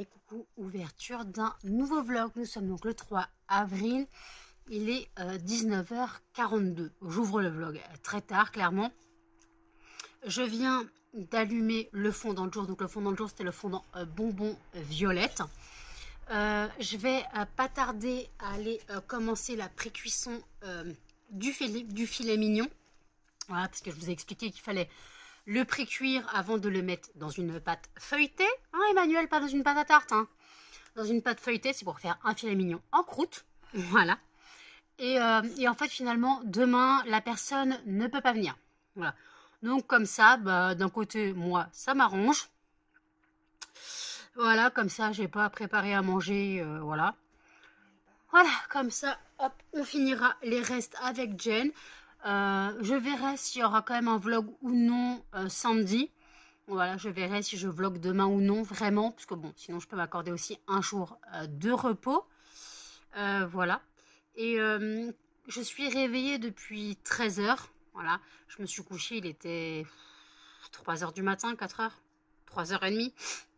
Et coucou, ouverture d'un nouveau vlog. Nous sommes donc le 3 avril. Il est 19h42. J'ouvre le vlog très tard, clairement. Je viens d'allumer le fondant de jour. Donc le fondant de jour, c'était le fondant bonbon violette. Je vais pas tarder à aller commencer la pré-cuisson du filet mignon. Voilà, parce que je vous ai expliqué qu'il fallait le pré-cuire avant de le mettre dans une pâte feuilletée. Hein, Emmanuel, pas dans une pâte à tarte. Hein. Dans une pâte feuilletée, c'est pour faire un filet mignon en croûte. Voilà. Et en fait, finalement, demain, la personne ne peut pas venir. Voilà. Donc, comme ça, bah, d'un côté, moi, ça m'arrange. Voilà, comme ça, j'ai pas à préparer à manger. Voilà. Voilà, comme ça, hop, on finira les restes avec Jen. Je verrai s'il y aura quand même un vlog ou non samedi. Voilà, je verrai si je vlog demain ou non, vraiment. Parce que bon, sinon je peux m'accorder aussi un jour de repos. Voilà. Et je suis réveillée depuis 13 h. Voilà, je me suis couchée, il était 3 h du matin, 4 h, 3h30.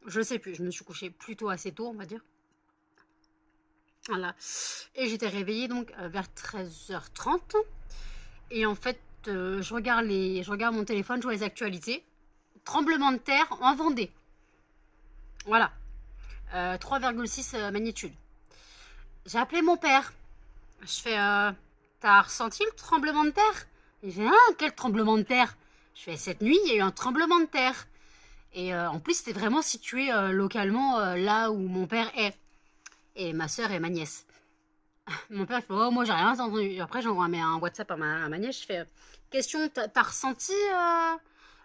Je sais plus, je me suis couchée plutôt assez tôt, on va dire. Voilà. Et j'étais réveillée donc vers 13h30. Et en fait, je regarde mon téléphone, je vois les actualités. Tremblement de terre en Vendée. Voilà. 3,6 magnitude. J'ai appelé mon père. Je fais, t'as ressenti le tremblement de terre? Il fait, ah, quel tremblement de terre? Je fais, cette nuit, il y a eu un tremblement de terre. Et en plus, c'était vraiment situé localement là où mon père est. Et ma soeur et ma nièce. Mon père, il fait, oh, moi, j'ai rien entendu. Après, j'envoie un WhatsApp à ma nièce. Je fais, question, t'as ressenti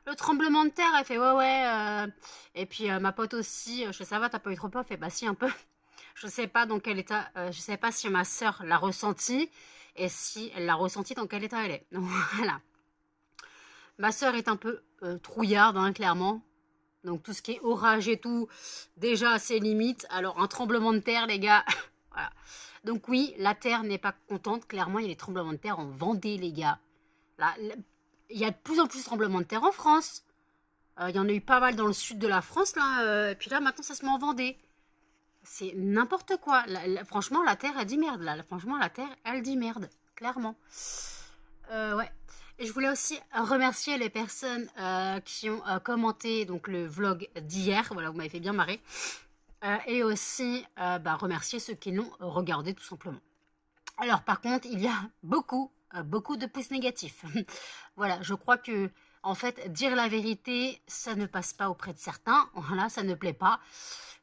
le tremblement de terre? Elle fait, ouais. Et puis, ma pote aussi, je fais, ça va, t'as pas eu trop peur? Elle fait, bah, si, un peu. Je sais pas dans quel état, je sais pas si ma soeur l'a ressenti et si elle l'a ressenti dans quel état elle est. Donc, voilà. Ma soeur est un peu trouillarde, hein, clairement. Donc, tout ce qui est orage et tout, déjà, c'est limite. Alors, un tremblement de terre, les gars, voilà. Donc oui, la Terre n'est pas contente. Clairement, il y a des tremblements de terre en Vendée, les gars. Là, il y a de plus en plus de tremblements de terre en France. Il y en a eu pas mal dans le sud de la France, là. Et puis là, maintenant, ça se met en Vendée. C'est n'importe quoi. Franchement, la Terre, elle dit merde, là. Franchement, la Terre, elle dit merde. Clairement. Ouais. Et je voulais aussi remercier les personnes qui ont commenté donc, le vlog d'hier. Voilà, vous m'avez fait bien marrer. Et aussi remercier ceux qui l'ont regardé tout simplement. Alors par contre, il y a beaucoup de pouces négatifs. Voilà, je crois que en fait, dire la vérité, ça ne passe pas auprès de certains. Voilà, ça ne plaît pas.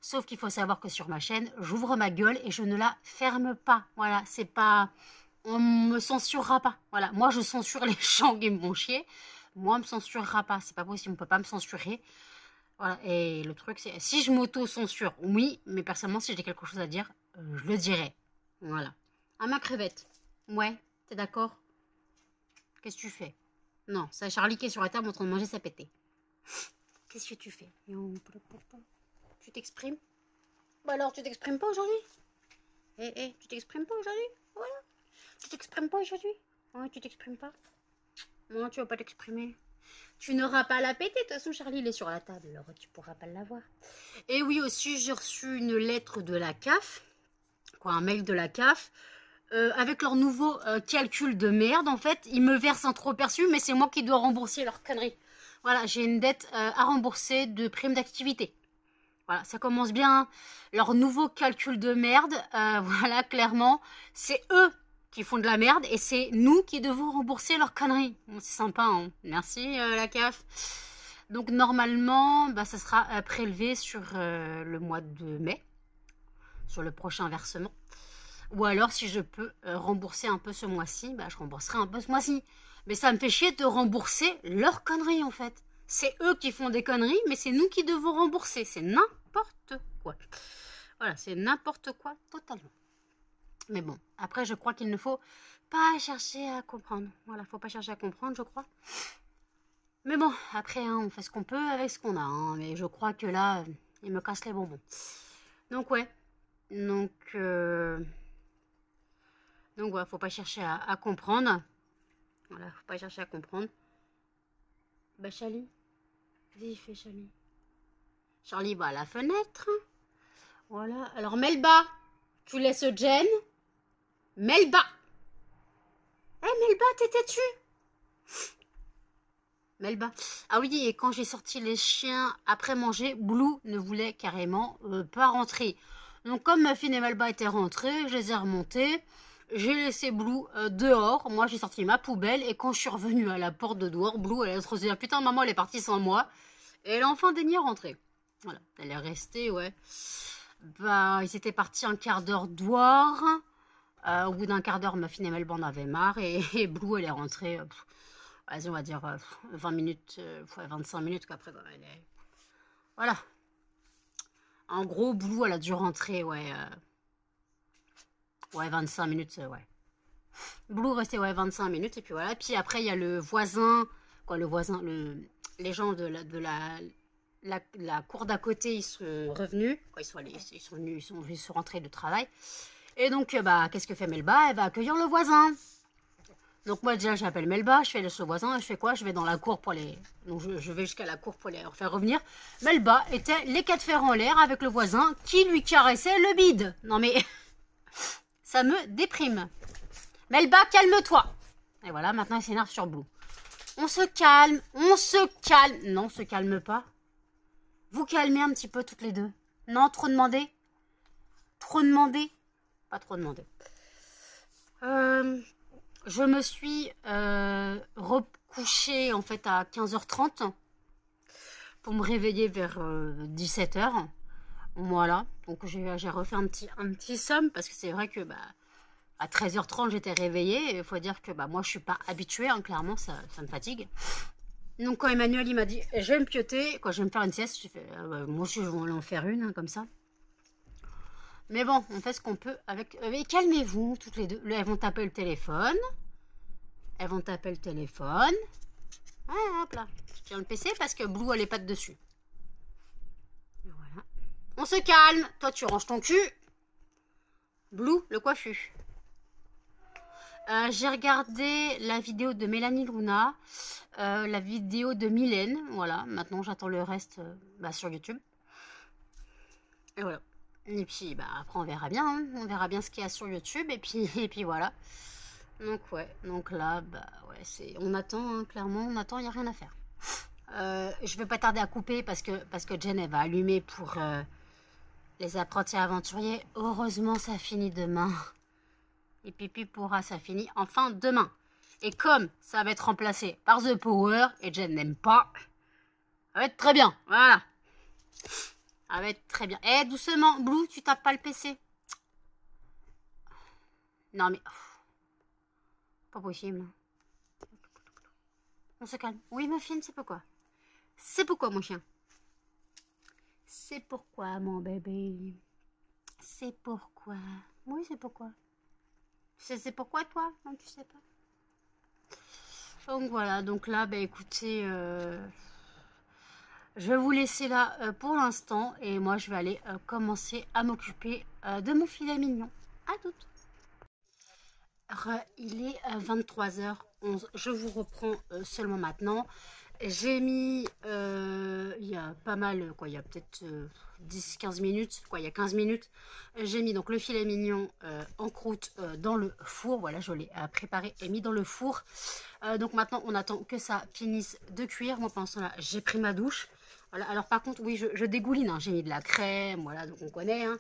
Sauf qu'il faut savoir que sur ma chaîne, j'ouvre ma gueule et je ne la ferme pas. Voilà, c'est pas... On me censurera pas. Voilà, moi je censure les gens qui me font chier. Moi, on me censurera pas. C'est pas possible, on peut pas me censurer. Voilà, et le truc, c'est si je m'auto-censure, oui, mais personnellement, si j'ai quelque chose à dire, je le dirai. Voilà. Ah, ma crevette. Ouais, t'es d'accord? Qu'est-ce que tu fais? Non, c'est Charlie qui est sur la table en train de manger sa pétée. Qu'est-ce que tu fais? Tu t'exprimes? Bah alors, tu t'exprimes pas aujourd'hui? Tu t'exprimes pas aujourd'hui? Voilà. Tu t'exprimes pas aujourd'hui? Ouais, tu t'exprimes pas? Non, tu vas pas t'exprimer. Tu n'auras pas la péter, de toute façon Charlie il est sur la table, alors tu pourras pas l'avoir. Et oui aussi j'ai reçu une lettre de la CAF, quoi, un mail de la CAF, avec leur nouveau calcul de merde en fait. Ils me versent un trop perçu mais c'est moi qui dois rembourser leur connerie. Voilà, j'ai une dette à rembourser de prime d'activité. Voilà, ça commence bien. Leur nouveau calcul de merde, voilà, clairement, c'est eux qui font de la merde et c'est nous qui devons rembourser leurs conneries. Bon, c'est sympa, hein. Merci la CAF. Donc normalement, ça sera prélevé sur le mois de mai, sur le prochain versement. Ou alors si je peux rembourser un peu ce mois-ci, je rembourserai un peu ce mois-ci. Mais ça me fait chier de rembourser leurs conneries en fait. C'est eux qui font des conneries, mais c'est nous qui devons rembourser. C'est n'importe quoi. Voilà, c'est n'importe quoi totalement. Mais bon, après, je crois qu'il ne faut pas chercher à comprendre. Voilà, faut pas chercher à comprendre, je crois. Mais bon, après, hein, on fait ce qu'on peut avec ce qu'on a. Hein, mais je crois que là, il me casse les bonbons. Donc, ouais. Donc, voilà, faut pas chercher à comprendre. Voilà, faut pas chercher à comprendre. Charlie. Qu'est-ce qu'il fait, Charlie? Charlie va à la fenêtre. Voilà. Alors, Melba, tu laisses Jen. Melba. Melba, t'étais-tu? Melba. Ah oui, et quand j'ai sorti les chiens après manger, Blue ne voulait carrément pas rentrer. Donc, comme ma fille et Melba étaient rentrées, je les ai remontées. J'ai laissé Blue dehors. Moi, j'ai sorti ma poubelle. Et quand je suis revenue à la porte de dehors, Blue, elle a trop dit, putain, maman, elle est partie sans moi. Et elle a enfin daigné rentrer. Voilà, elle est restée, ouais. Bah, ils étaient partis un quart d'heure dehors. Au bout d'un quart d'heure, ma fille et Melba en avaient marre. Et Blue, elle est rentrée, vas-y, on va dire 20 minutes, 25 minutes qu'après, elle est... Voilà. En gros, Blue, elle a dû rentrer, ouais. Ouais, 25 minutes, ouais. Blue restait, ouais, 25 minutes. Et puis voilà. Puis après, il y a le voisin, quoi, le voisin, les gens de la cour d'à côté, ils sont revenus. Quoi, ils sont venus, ils sont venus se rentrer de travail. Et donc, bah, qu'est-ce que fait Melba? Elle va accueillir le voisin. Donc moi déjà j'appelle Melba, je fais le voisin et je fais quoi? Je vais dans la cour pour les... Donc je vais jusqu'à la cour pour les faire revenir. Melba était les quatre fers en l'air avec le voisin qui lui caressait le bide. Non mais... ça me déprime. Melba, calme-toi. Et voilà, maintenant il s'énerve sur Blue. On se calme, on se calme. Non, on se calme pas. Vous calmez un petit peu toutes les deux. Non, trop demandé? Trop demandé? Pas trop demandé. Je me suis recouchée en fait à 15h30 pour me réveiller vers 17h. Voilà, donc j'ai refait un petit somme parce que c'est vrai que bah, à 13h30 j'étais réveillée. Il faut dire que bah, moi je suis pas habituée, hein, clairement ça me fatigue. Donc quand Emmanuel il m'a dit je vais me pioter, quand je vais me faire une sieste, j'ai fait moi aussi je vais en faire une hein, comme ça. Mais bon, on fait ce qu'on peut avec... calmez-vous toutes les deux. Elles vont taper le téléphone. Elles vont taper le téléphone. Ah, hop là. Je tiens le PC parce que Blue, elle est pas dessus. Voilà. On se calme. Toi, tu ranges ton cul. Blue, le coiffu. J'ai regardé la vidéo de Mélanie Luna. La vidéo de Mylène. Voilà. Maintenant, j'attends le reste sur YouTube. Et voilà. Et puis, bah, après, on verra bien. Hein. On verra bien ce qu'il y a sur YouTube. Et puis voilà. Donc ouais, donc là, bah ouais, on attend, hein, clairement, on attend, il n'y a rien à faire. Je vais pas tarder à couper parce que Jen, elle va allumer pour les apprentis aventuriers. Heureusement, ça finit demain. Et Pipi pourra, ça finit enfin demain. Et comme ça va être remplacé par The Power, et Jen n'aime pas, ça va être très bien, voilà. Ça va être très bien. Eh, doucement, Blue, tu tapes pas le PC. Non mais... pas possible. On se calme. Oui, ma fille, c'est pourquoi. C'est pourquoi, mon chien. C'est pourquoi, mon bébé. C'est pourquoi. Oui, c'est pourquoi. C'est pourquoi, toi? Non, tu sais pas. Donc, voilà. Donc là, bah, écoutez, je vais vous laisser là pour l'instant. Et moi, je vais aller commencer à m'occuper de mon filet mignon. À toutes. Alors, il est 23h11. Je vous reprends seulement maintenant. J'ai mis, il y a pas mal, quoi, il y a peut-être 10-15 minutes, quoi, il y a 15 minutes, j'ai mis donc le filet mignon en croûte dans le four. Voilà, je l'ai préparé et mis dans le four. Donc maintenant, on attend que ça finisse de cuire. Moi, pendant ce temps-là, j'ai pris ma douche. Voilà, alors par contre, oui, je dégouline, hein. J'ai mis de la crème, voilà, donc on connaît, hein.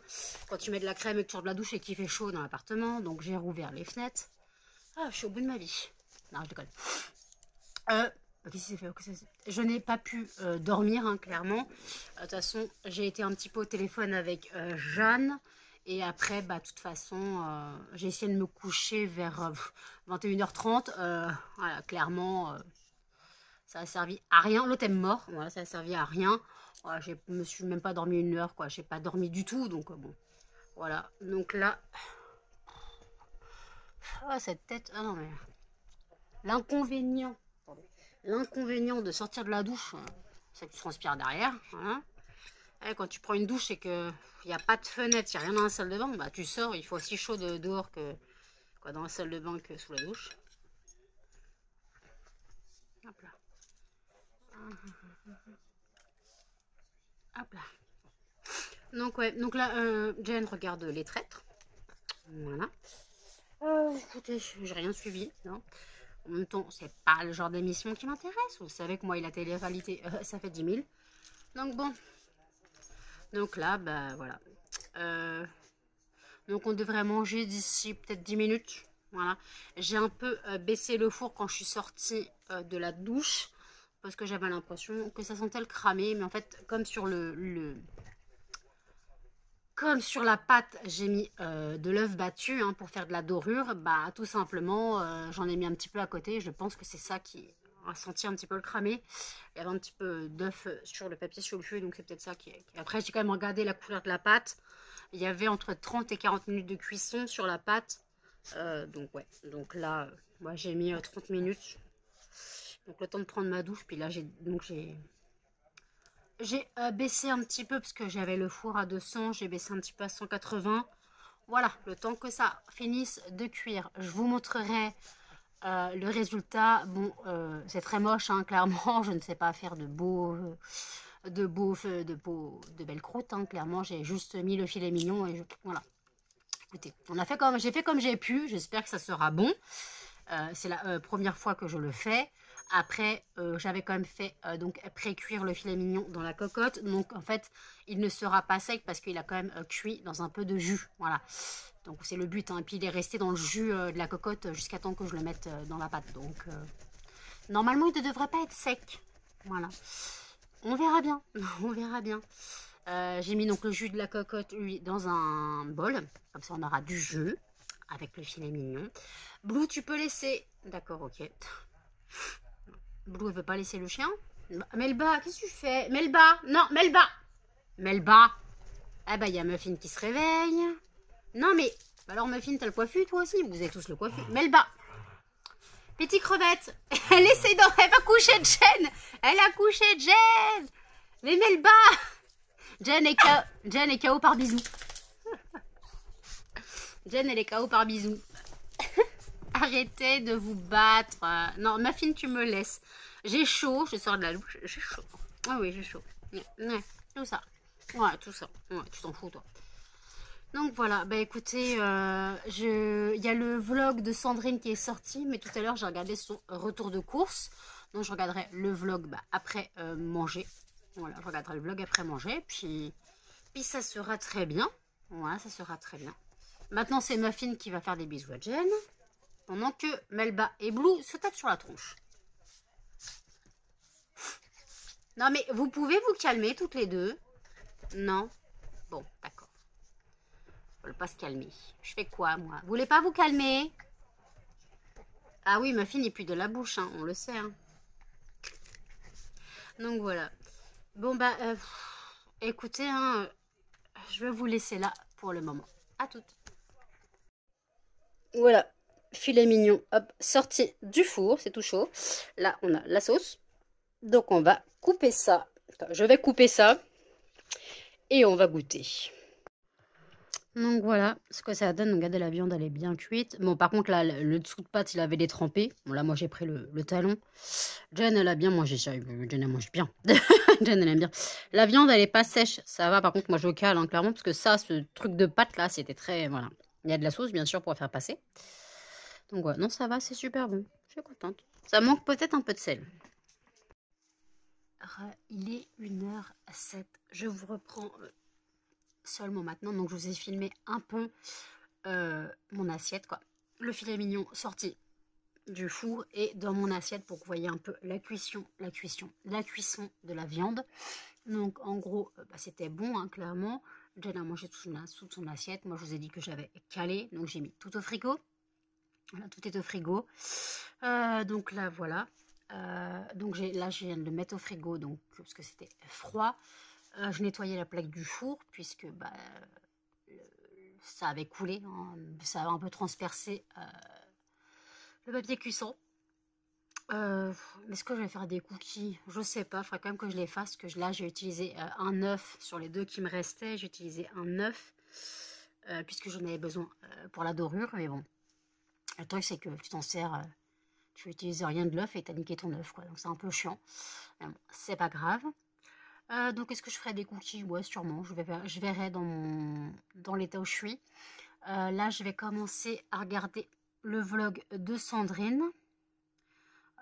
Quand tu mets de la crème et que tu sors de la douche et qu'il fait chaud dans l'appartement, donc j'ai rouvert les fenêtres. Ah, je suis au bout de ma vie. Non, je déconne. Qu'est-ce que c'est fait? Je n'ai pas pu dormir, hein, clairement. De toute façon, j'ai été un petit peu au téléphone avec Jeanne. Et après, bah, de toute façon, j'ai essayé de me coucher vers 21h30. Voilà, clairement, ça a servi à rien. L'autre est mort. Voilà, ça a servi à rien. Voilà, je me suis même pas dormi une heure, quoi. J'ai pas dormi du tout. Donc, bon. Voilà. Donc là... Ah, cette tête... Ah non, mais... L'inconvénient... L'inconvénient de sortir de la douche, c'est que tu transpires derrière. Hein. Et quand tu prends une douche et qu'il n'y a pas de fenêtre, il n'y a rien dans la salle de bain, bah, tu sors, il faut aussi chaud dehors que quoi, dans la salle de bain que sous la douche. Hop là. Hop là. Donc ouais, donc là, Jen regarde Les Traîtres. Voilà. Écoutez, j'ai rien suivi, non. En même temps, c'est pas le genre d'émission qui m'intéresse. Vous savez que moi et la télé-réalité, ça fait 10 000. Donc bon. Donc là, bah voilà. Donc on devrait manger d'ici peut-être 10 minutes. Voilà. J'ai un peu baissé le four quand je suis sortie de la douche. Parce que j'avais l'impression que ça sentait le cramer. Mais en fait, comme sur comme sur la pâte, j'ai mis de l'œuf battu hein, pour faire de la dorure, bah tout simplement, j'en ai mis un petit peu à côté. Je pense que c'est ça qui a senti un petit peu le cramer. Il y avait un petit peu d'œuf sur le papier chauffe, donc c'est peut-être ça qui est. Après, j'ai quand même regardé la couleur de la pâte. Il y avait entre 30 et 40 minutes de cuisson sur la pâte. Donc ouais, donc là, moi j'ai mis 30 minutes. Donc le temps de prendre ma douche, puis là j'ai baissé un petit peu parce que j'avais le four à 200, j'ai baissé un petit peu à 180. Voilà, le temps que ça finisse de cuire, je vous montrerai le résultat. Bon, c'est très moche, hein, clairement. Je ne sais pas faire de de belles croûtes. Hein, clairement, j'ai juste mis le filet mignon et voilà. Écoutez, j'ai fait comme j'ai pu. J'espère que ça sera bon. C'est la première fois que je le fais. Après, j'avais quand même fait donc pré-cuire le filet mignon dans la cocotte. Donc, en fait, il ne sera pas sec parce qu'il a quand même cuit dans un peu de jus. Voilà. Donc, c'est le but. Hein. Et puis, il est resté dans le jus de la cocotte jusqu'à temps que je le mette dans la pâte. Donc, normalement, il ne devrait pas être sec. Voilà. On verra bien. On verra bien. J'ai mis donc le jus de la cocotte, lui, dans un bol. Comme ça, on aura du jus avec le filet mignon. Blue, tu peux laisser... D'accord, ok. Blue, elle veut pas laisser le chien. Melba, qu'est-ce que tu fais? Melba, non, Melba. Melba. Ah bah, il y a Muffin qui se réveille. Non, mais... Alors, Muffin, t'as le coiffu, toi aussi? Vous avez tous le coiffu. Melba. Petite crevette. Elle essaie d'en... Elle va coucher Jen. Elle a couché Jen. Mais Melba. Jen est KO par bisou. Jen, elle est KO par bisou. Arrêtez de vous battre. Non, Muffin, tu me laisses. J'ai chaud, je sors de la douche. J'ai chaud. Ah oui, j'ai chaud. Ouais, tout ça. Ouais, tout ça. Ouais, tu t'en fous, toi. Donc voilà, bah écoutez, il y a le vlog de Sandrine qui est sorti, mais tout à l'heure j'ai regardé son retour de course. Donc je regarderai le vlog après manger. Voilà, je regarderai le vlog après manger, puis ça sera très bien. Voilà, ça sera très bien. Maintenant c'est Muffin qui va faire des bisous à Jen, pendant que Melba et Blue se tapent sur la tronche. Non mais vous pouvez vous calmer toutes les deux? Non? Bon, d'accord. Ils veulent pas se calmer. Je fais quoi, moi? Vous voulez pas vous calmer? Ah oui, Muffin n'est plus de la bouche, hein, on le sait. Hein. Donc voilà. Bon bah, écoutez, hein, je vais vous laisser là pour le moment. À toutes. Voilà, filet mignon, hop, sorti du four, c'est tout chaud. Là, on a la sauce. Donc on va couper ça. Enfin, je vais couper ça et on va goûter. Donc voilà ce que ça donne. Regardez, la viande elle est bien cuite. Bon par contre là le dessous de pâte il avait détrempé. Bon là moi j'ai pris le talon. Jen elle a bien mangé ça. Jen elle mange bien. Jen elle aime bien. La viande elle est pas sèche. Ça va par contre moi je cale hein, clairement. Parce que ça ce truc de pâte là c'était très... Voilà. Il y a de la sauce bien sûr pour faire passer. Donc voilà. Non ça va c'est super bon. Je suis contente. Ça manque peut-être un peu de sel. Il est 1h07. Je vous reprends... seulement maintenant, donc je vous ai filmé un peu mon assiette quoi, le filet mignon sorti du four et dans mon assiette pour que vous voyez un peu la cuisson de la viande. Donc en gros bah, c'était bon hein, clairement. Jen a mangé toute son assiette. Moi je vous ai dit que j'avais calé, donc j'ai mis tout au frigo. Voilà, tout est au frigo. Donc là voilà. Donc là je viens de le mettre au frigo donc parce que c'était froid. Je nettoyais la plaque du four puisque bah, ça avait coulé, hein, ça avait un peu transpercé le papier cuisson. Est-ce que je vais faire des cookies? Je sais pas, il faudrait quand même que je les fasse. Que là j'ai utilisé un œuf sur les deux qui me restaient. J'ai utilisé un œuf puisque j'en avais besoin pour la dorure. Mais bon, le truc c'est que tu t'en sers, tu n'utilises rien de l'œuf et t'as niqué ton œuf quoi. Donc c'est un peu chiant. Mais bon, c'est pas grave. Donc, est-ce que je ferai des cookies? Ouais, sûrement. Je verrai dans l'état où je suis. Là, je vais commencer à regarder le vlog de Sandrine.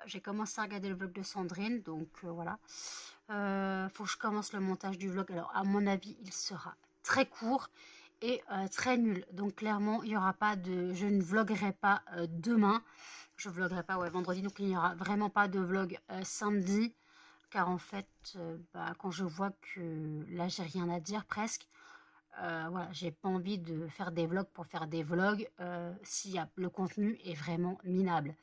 J'ai commencé à regarder le vlog de Sandrine, donc voilà. Faut que je commence le montage du vlog. Alors, à mon avis, il sera très court et très nul. Donc, clairement, il n'y aura pas de... Je ne vloguerai pas demain. Je vloguerai pas, ouais, vendredi. Donc, il n'y aura vraiment pas de vlog samedi. Car en fait, quand je vois que là, j'ai rien à dire presque, voilà, j'ai pas envie de faire des vlogs pour faire des vlogs si le contenu est vraiment minable.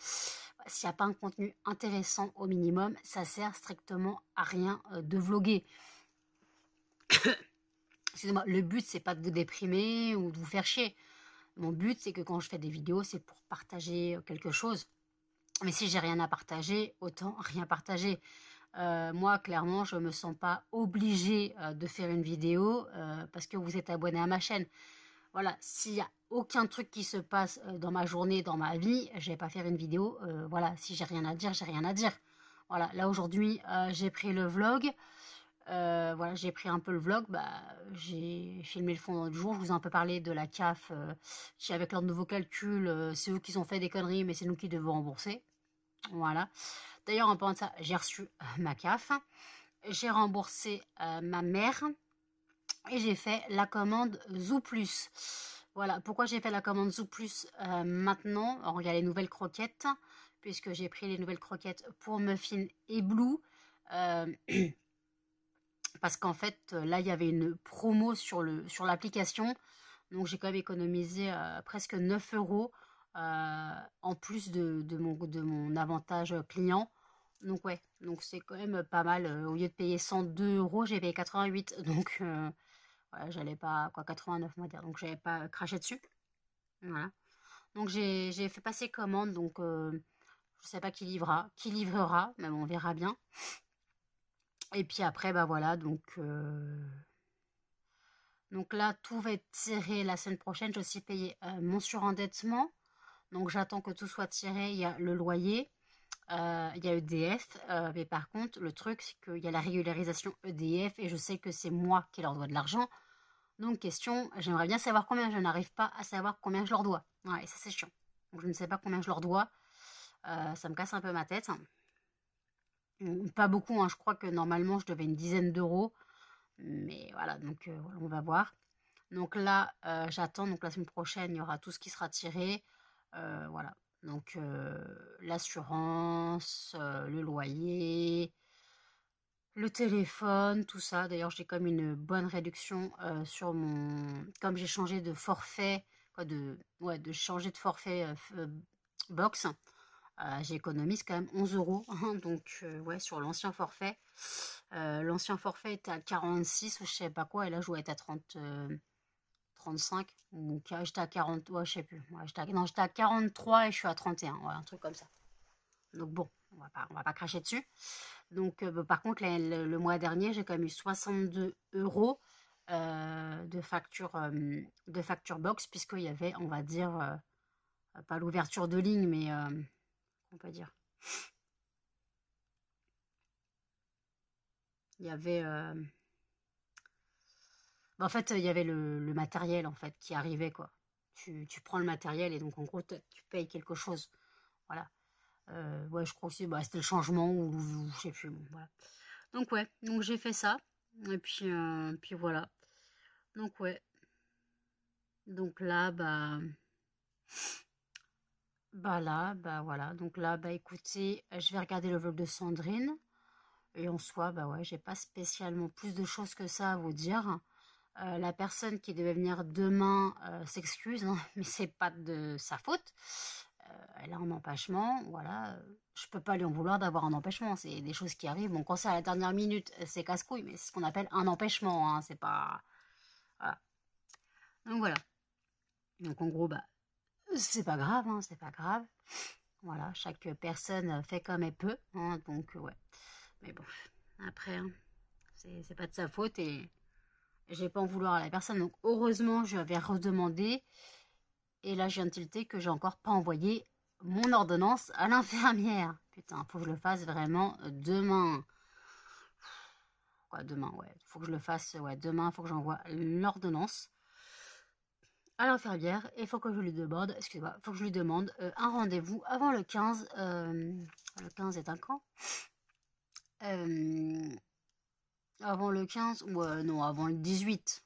S'il n'y a pas un contenu intéressant au minimum, ça sert strictement à rien de vloguer. Excusez-moi, le but c'est pas de vous déprimer ou de vous faire chier. Mon but c'est que quand je fais des vidéos, c'est pour partager quelque chose. Mais si j'ai rien à partager, autant rien partager. Moi, clairement, je me sens pas obligée de faire une vidéo parce que vous êtes abonné à ma chaîne. Voilà, s'il y a aucun truc qui se passe dans ma journée, dans ma vie, je vais pas faire une vidéo. Voilà, si j'ai rien à dire, j'ai rien à dire. Voilà, là aujourd'hui, j'ai pris le vlog. Voilà, j'ai pris un peu le vlog. J'ai filmé le fond du jour. Je vous ai un peu parlé de la CAF qui, avec leurs nouveaux calculs, c'est eux qui ont fait des conneries, mais c'est nous qui devons rembourser. Voilà. D'ailleurs, en parlant de ça, j'ai reçu ma CAF. J'ai remboursé ma mère. Et j'ai fait la commande Zooplus. Voilà, pourquoi j'ai fait la commande Zooplus maintenant? Alors, il y a les nouvelles croquettes, puisque j'ai pris les nouvelles croquettes pour Muffin et Blue. Euh, parce qu'en fait, là, il y avait une promo sur l'application. Donc, j'ai quand même économisé presque 9 euros en plus de mon avantage client. Donc, ouais, donc c'est quand même pas mal. Au lieu de payer 102 euros, j'ai payé 88. Donc, ouais, j'allais pas, quoi, 89 on va dire, donc j'avais pas craché dessus. Voilà. Donc j'ai fait passer commande, donc je sais pas qui livrera, mais bon, on verra bien. Et puis après, bah voilà, donc là, tout va être tiré la semaine prochaine. J'ai aussi payé mon surendettement. Donc j'attends que tout soit tiré. Il y a le loyer, il y a EDF. Mais par contre, le truc, c'est qu'il y a la régularisation EDF et je sais que c'est moi qui leur dois de l'argent. Donc, question, j'aimerais bien savoir combien, je n'arrive pas à savoir combien je leur dois. Ouais, ça c'est chiant. Donc, je ne sais pas combien je leur dois. Ça me casse un peu ma tête. Pas beaucoup, hein. Je crois que normalement je devais une dizaine d'euros. Mais voilà, donc on va voir. Donc là, j'attends. Donc la semaine prochaine, il y aura tout ce qui sera tiré. Voilà. Donc l'assurance, le loyer, le téléphone, tout ça. D'ailleurs, j'ai comme une bonne réduction sur mon... Comme j'ai changé de forfait, quoi, ouais, de changer de forfait box, j'économise quand même 11 euros. Donc, ouais, sur l'ancien forfait. L'ancien forfait était à 46 ou je sais pas quoi, et là, je dois être à 35. Donc, j'étais à 40, ouais, je sais plus. Ouais, non, j'étais à 43 et je suis à 31. Ouais, un truc comme ça. Donc, bon, on va pas cracher dessus. Donc, par contre, le mois dernier, j'ai quand même eu 62 euros de facture box, puisqu'il y avait, on va dire, pas l'ouverture de ligne, mais on peut dire. Il y avait. En fait, il y avait le matériel en fait qui arrivait, quoi. Tu prends le matériel et donc en gros, tu payes quelque chose. Voilà. Ouais, je crois aussi, c'était le changement ou je sais plus. Bon, voilà. Donc, ouais, donc j'ai fait ça. Et puis voilà. Donc, ouais. Donc là, voilà. Donc là, écoutez, je vais regarder le vlog de Sandrine. Et en soi, ouais, j'ai pas spécialement plus de choses que ça à vous dire. La personne qui devait venir demain s'excuse, hein, mais c'est pas de sa faute. Elle a un empêchement, voilà. Je peux pas lui en vouloir d'avoir un empêchement. C'est des choses qui arrivent. Bon, quand c'est à la dernière minute, c'est casse-couille, mais c'est ce qu'on appelle un empêchement, hein, c'est pas... Voilà. Donc voilà. Donc en gros, c'est pas grave, hein, c'est pas grave. Voilà, chaque personne fait comme elle peut, hein, donc ouais. Mais bon, après, hein, c'est pas de sa faute et j'ai pas en vouloir à la personne. Donc heureusement, je vais redemander. Et là, je viens de tilter que j'ai encore pas envoyé mon ordonnance à l'infirmière. Putain, faut que je le fasse vraiment demain. quoi, demain, ouais. Il faut que je le fasse, ouais, demain, il faut que j'envoie l'ordonnance à l'infirmière et il faut que je lui demande, excusez-moi, il faut que je lui demande un rendez-vous avant le 15. Le 15 est un quand avant le 15 ou non, avant le 18.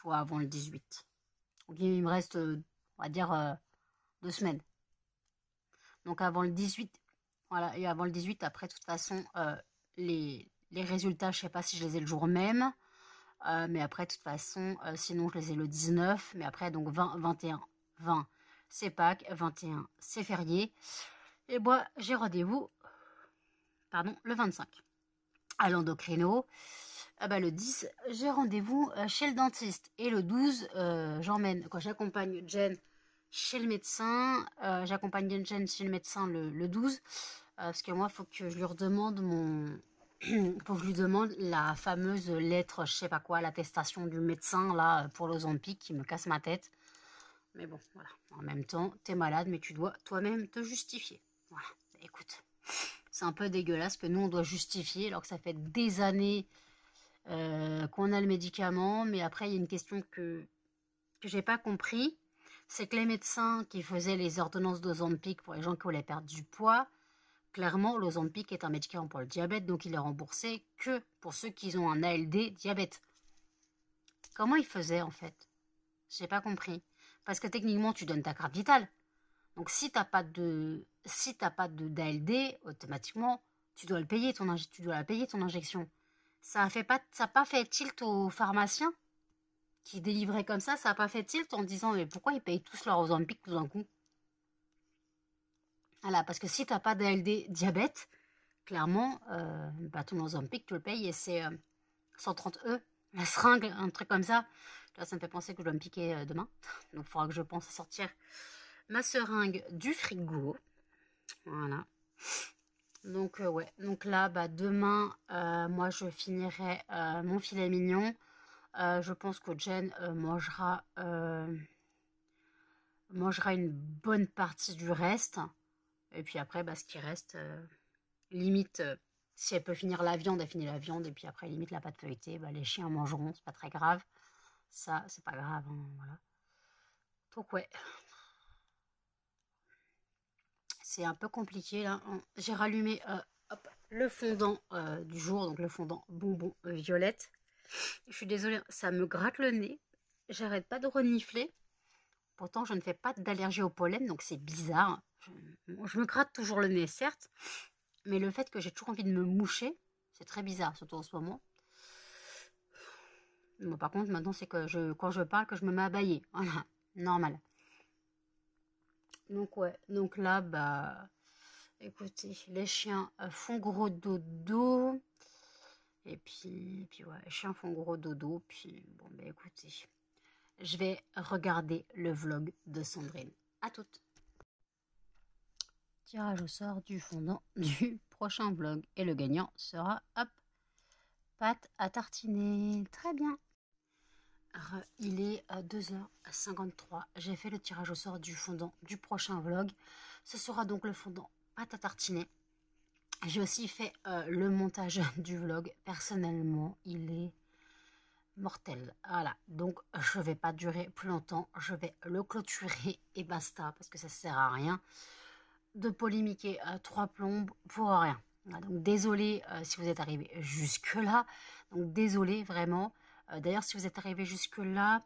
Ouais, avant le 18. Donc il me reste, on va dire, 2 semaines. Donc avant le 18, voilà, et avant le 18, après, de toute façon, les résultats, je sais pas si je les ai le jour même. Mais après, de toute façon, sinon je les ai le 19. Mais après, donc 20, 21, 20, c'est Pâques, 21, c'est férié. Et moi, j'ai rendez-vous, pardon, le 25. À l'endocrino. Bah, le 10, j'ai rendez-vous chez le dentiste. Et le 12, j'emmène, quand j'accompagne Jen chez le médecin. J'accompagne Jen chez le médecin le 12. Parce que moi, il faut que je lui redemande faut que je lui demande la fameuse lettre, je sais pas quoi, l'attestation du médecin, là, pour l'Ozempic, qui me casse ma tête. Mais bon, voilà. En même temps, t'es malade, mais tu dois toi-même te justifier. Voilà. Écoute, c'est un peu dégueulasse que nous, on doit justifier, alors que ça fait des années qu'on a le médicament. Mais après, il y a une question que j'ai pas compris. C'est que les médecins qui faisaient les ordonnances d'Ozempic pour les gens qui voulaient perdre du poids, clairement, l'Ozempic est un médicament pour le diabète, donc il est remboursé que pour ceux qui ont un ALD diabète. Comment ils faisaient en fait? J'ai pas compris. Parce que techniquement, tu donnes ta carte vitale. Donc si t'as pas d'ALD, automatiquement, tu dois la payer ton injection. Ça a pas fait tilt aux pharmaciens qui délivraient comme ça a pas fait tilt en disant mais pourquoi ils payent tous leur Ozempic tout d'un coup? Voilà, parce que si t'as pas d'ALD diabète, clairement, bah, ton Ozempic, tu le payes et c'est 130 E, la seringue, un truc comme ça. Là, ça me fait penser que je dois me piquer demain. Donc, il faudra que je pense à sortir ma seringue du frigo. Voilà. Donc, ouais. Donc là, bah, demain, moi, je finirai mon filet mignon. Je pense que Jen mangera une bonne partie du reste. Et puis après, bah, ce qui reste, limite, si elle peut finir la viande, elle finit la viande. Et puis après, limite, la pâte feuilletée, bah, les chiens mangeront, c'est pas très grave. Ça, c'est pas grave, hein, voilà. Donc ouais, c'est un peu compliqué là. J'ai rallumé hop, le fondant du jour, donc le fondant bonbon violette. Je suis désolée, ça me gratte le nez. J'arrête pas de renifler. Pourtant, je ne fais pas d'allergie au pollen, donc c'est bizarre. Je me gratte toujours le nez, certes, mais le fait que j'ai toujours envie de me moucher, c'est très bizarre, surtout en ce moment. Bon, par contre, maintenant, c'est que quand je parle, que je me mets à bâiller. Voilà, normal. Donc, ouais. Donc là, bah, écoutez, les chiens font gros dodo. Et puis ouais, les chiens font gros dodo. Puis, bon, bah, écoutez, je vais regarder le vlog de Sandrine. À toutes. Tirage au sort du fondant du prochain vlog. Et le gagnant sera, hop, pâte à tartiner. Très bien. Il est 2h53. J'ai fait le tirage au sort du fondant du prochain vlog. Ce sera donc le fondant pâte à tartiner. J'ai aussi fait le montage du vlog. Personnellement, il est mortel. Voilà, donc je vais pas durer plus longtemps. Je vais le clôturer et basta, parce que ça sert à rien de polémiquer à 3 plombes pour rien. Voilà, donc désolé si vous êtes arrivé jusque là. Donc désolé vraiment. D'ailleurs, si vous êtes arrivé jusque là,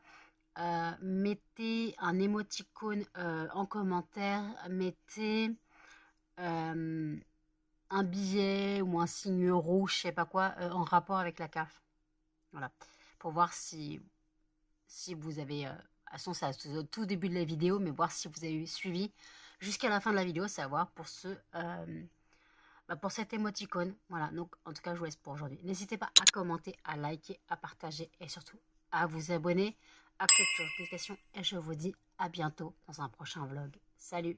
mettez un émoticône en commentaire. Mettez un billet ou un signe rouge, je sais pas quoi, en rapport avec la CAF. Voilà, pour voir si vous avez, de toute façon c'est au tout début de la vidéo, mais voir si vous avez suivi jusqu'à la fin de la vidéo, savoir pour pour cet émoticône. Voilà, donc en tout cas je vous laisse pour aujourd'hui. N'hésitez pas à commenter, à liker, à partager et surtout à vous abonner, activer les notifications et je vous dis à bientôt dans un prochain vlog. Salut!